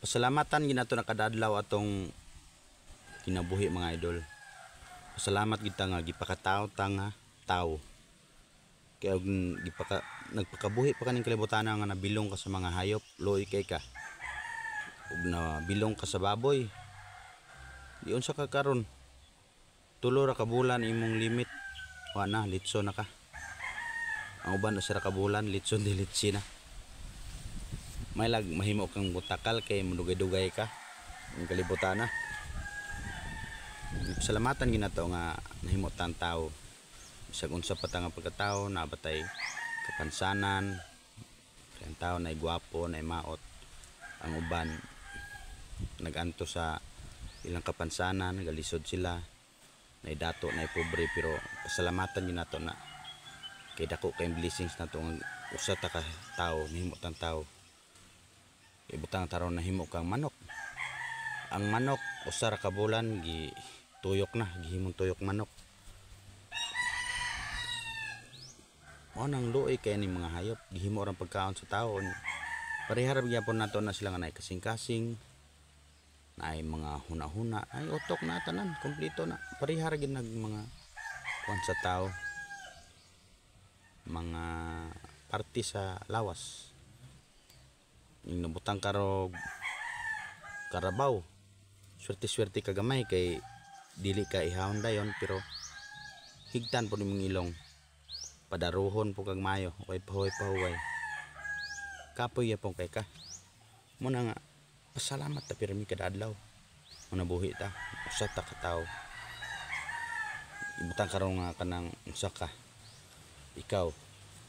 Pasalamatan ginato nakadadlaw atong kinabuhi mga idol. Pasalamat kita nga gipakataw ta nga tao. Kaya nagpakabuhi pa kaning kalibutan nga nabilong ka sa mga hayop, luoy kay ka. Ug nabilong ka sa baboy. Diyon sa kakaron. Tulo ra ka bulan imong limit. Wa na litso na ka. Ang uban na sira ka bulan, litson dilitsi na. May mahimo kang butakal kay madugay-dugay ka ang kalibutan na. Salamatan ginato nga nahimo tang tao. Bisag unsa pa ta nga pagkatao nabatay kapansanan. Kay ang tao nay gwapo, nay maot. Ang uban naganto sa ilang kapansanan, galisod sila. Nay dato, nay pobre, pero pasalamatan ginato na kay dako kay blessings nato nga usa ta ka tao, nahimo tang tao. Ibutang taron nahimo kang manok. Ang manok usa ra ka bulan tuyok na, gihimong tuyok manok. Mao nang luoy kay ni mga hayop, gihimo ra pagkaon sa tawo. Parehara gyapon nato na sila nga nay kasing-kasing, nay mga huna-huna, ay utok na tanan, kompleto na. Parehara gyud nag mga kuan sa tawo. Mga party sa lawas. Yung nabutang karog karabaw. Swerte-swerte ka gamay kay dili ka ihawon dayon, pero higtan po nimong ilong. Padaruhon po kag mayo, okay pahuway-pahuway. Kapoy yapon kay ka. Muna nga pasalamat ta pirmi kada adlaw. Muna buhi ta, usa ta ka tawo. Ibutang karon nga kanang usa ka. Ikaw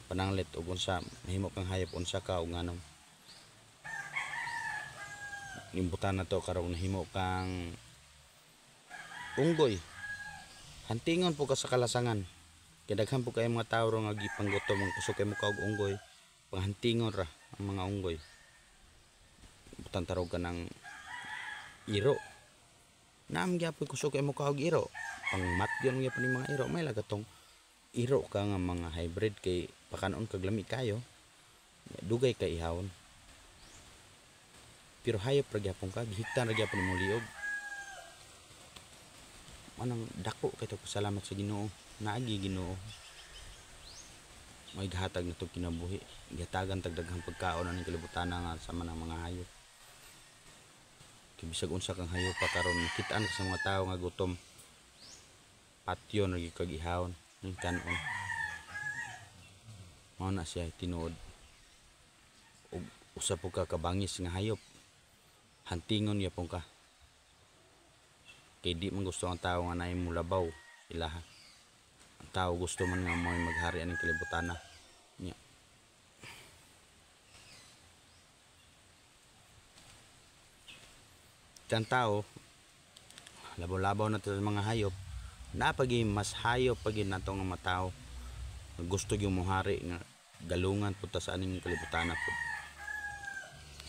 pananglit ug unsa mahimo kang hayop, unsa ka ug nganong imbutan na to karong nahimo kang unggoy. Hantingon po ka sa kalasangan. Kaya daghan po kayo mga tao nga gipanggutom ang kusog kay mo ka og unggoy. Panghantingon ra ang mga unggoy. Imbutan tarog ka ng iro. Naam gyapon kusog kay mo ka og iro. Pangmat gyud gyapon ni mga iro. May lagatong iro ka nga mga hybrid kay pakanon kag lami kayo. Dugay kay ihawon. Pero hayop ra gyapon ka, gihigtan ra gyapon imong liog. Manang dako kay pasalamat sa Ginoo. Naagi Ginoo. May gihatag na to kinabuhi. Gihatagan tag daghang pagkaon aning kalibutan nga sama ng mga hayop. Kay bisag unsa kang hayop pa karon makit-an ka sa mga tawo nga gutom. Patyon ra gyud kag ihawon, ning kanon. Mao na siya tinuod. Ug usa po ka kabangis nga hayop. Hantingon yapon ka. Kay di man gusto ang tao nga naay mulabaw ilaha. Ang tao gusto man nga mo'y maghari aning kalibutan na. Nya. Kan tao labaw-labaw na to sa mga hayop. Napagi mas hayop pagi nato nga matao. Gusto gyud mohari nga galungan punta sa aning kalibutan na po.